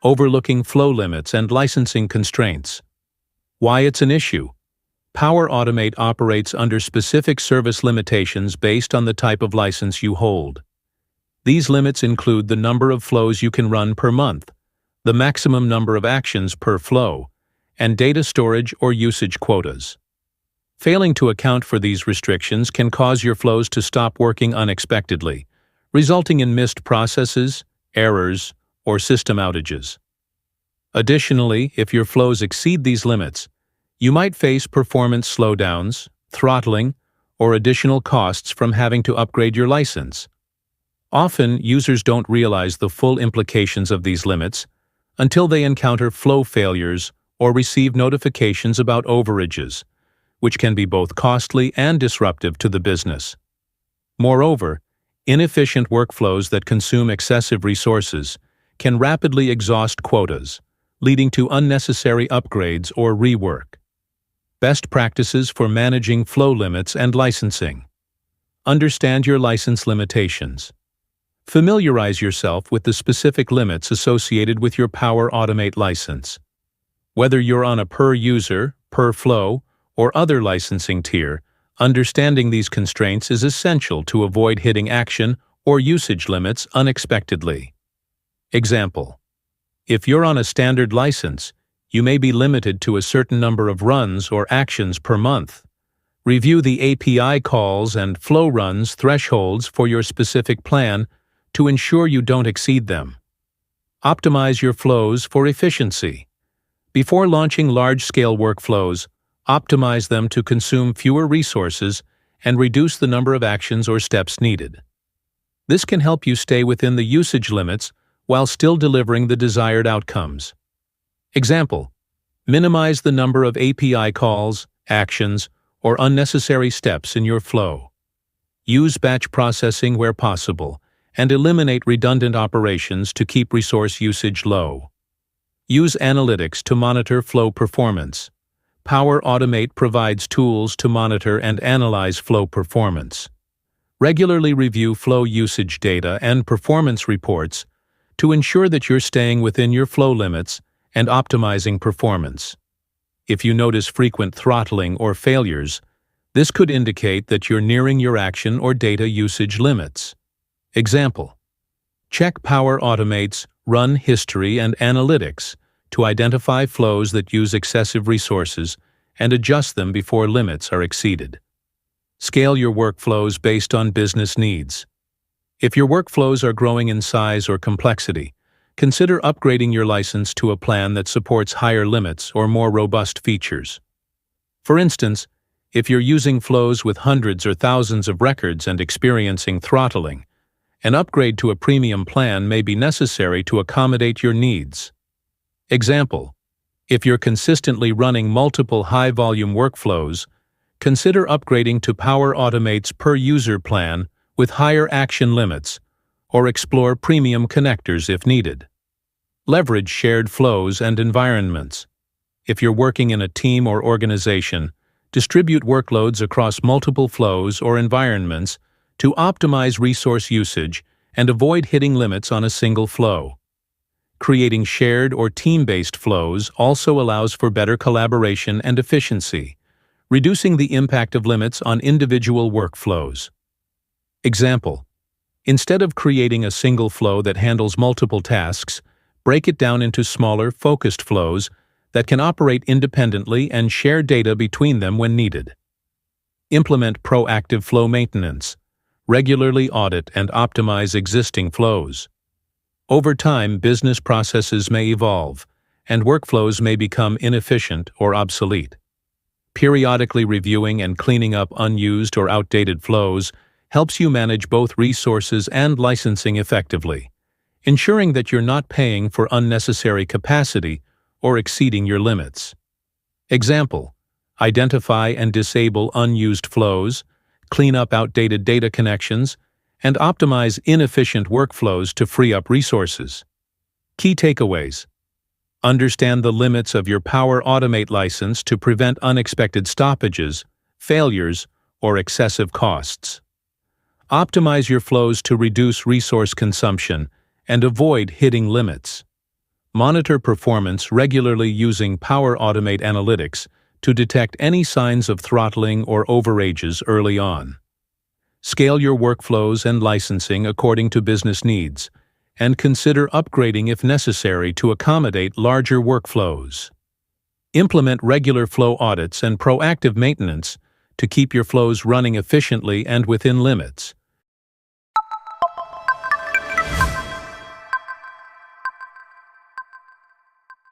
Overlooking flow limits and licensing constraints. Why it's an issue. Power Automate operates under specific service limitations based on the type of license you hold. These limits include the number of flows you can run per month, the maximum number of actions per flow, and data storage or usage quotas. Failing to account for these restrictions can cause your flows to stop working unexpectedly, resulting in missed processes, errors, or system outages. Additionally, if your flows exceed these limits, you might face performance slowdowns, throttling, or additional costs from having to upgrade your license. Often, users don't realize the full implications of these limits until they encounter flow failures or receive notifications about overages, which can be both costly and disruptive to the business. Moreover, inefficient workflows that consume excessive resources can rapidly exhaust quotas, leading to unnecessary upgrades or rework. Best practices for managing flow limits and licensing. Understand your license limitations. Familiarize yourself with the specific limits associated with your Power Automate license. Whether you're on a per-user, per-flow, or other licensing tier, understanding these constraints is essential to avoid hitting action or usage limits unexpectedly. Example: if you're on a standard license, you may be limited to a certain number of runs or actions per month. Review the API calls and flow runs thresholds for your specific plan to ensure you don't exceed them. Optimize your flows for efficiency. Before launching large-scale workflows, optimize them to consume fewer resources and reduce the number of actions or steps needed. This can help you stay within the usage limits while still delivering the desired outcomes. Example: minimize the number of API calls, actions, or unnecessary steps in your flow. Use batch processing where possible, and eliminate redundant operations to keep resource usage low. Use analytics to monitor flow performance. Power Automate provides tools to monitor and analyze flow performance. Regularly review flow usage data and performance reports to ensure that you're staying within your flow limits and optimizing performance. If you notice frequent throttling or failures, this could indicate that you're nearing your action or data usage limits. Example: check Power Automate's Run History and Analytics to identify flows that use excessive resources and adjust them before limits are exceeded. Scale your workflows based on business needs. If your workflows are growing in size or complexity, consider upgrading your license to a plan that supports higher limits or more robust features. For instance, if you're using flows with hundreds or thousands of records and experiencing throttling, an upgrade to a premium plan may be necessary to accommodate your needs. Example: if you're consistently running multiple high-volume workflows, consider upgrading to Power Automate's per-user plan with higher action limits, or explore premium connectors if needed. Leverage shared flows and environments. If you're working in a team or organization, distribute workloads across multiple flows or environments to optimize resource usage and avoid hitting limits on a single flow. Creating shared or team-based flows also allows for better collaboration and efficiency, reducing the impact of limits on individual workflows. Example: instead of creating a single flow that handles multiple tasks, break it down into smaller, focused flows that can operate independently and share data between them when needed. Implement proactive flow maintenance. Regularly audit and optimize existing flows. Over time, business processes may evolve, and workflows may become inefficient or obsolete. Periodically reviewing and cleaning up unused or outdated flows helps you manage both resources and licensing effectively, ensuring that you're not paying for unnecessary capacity or exceeding your limits. Example: identify and disable unused flows, clean up outdated data connections, and optimize inefficient workflows to free up resources. Key takeaways: understand the limits of your Power Automate license to prevent unexpected stoppages, failures, or excessive costs. Optimize your flows to reduce resource consumption and avoid hitting limits. Monitor performance regularly using Power Automate analytics to detect any signs of throttling or overages early on. Scale your workflows and licensing according to business needs, and consider upgrading if necessary to accommodate larger workflows. Implement regular flow audits and proactive maintenance to keep your flows running efficiently and within limits.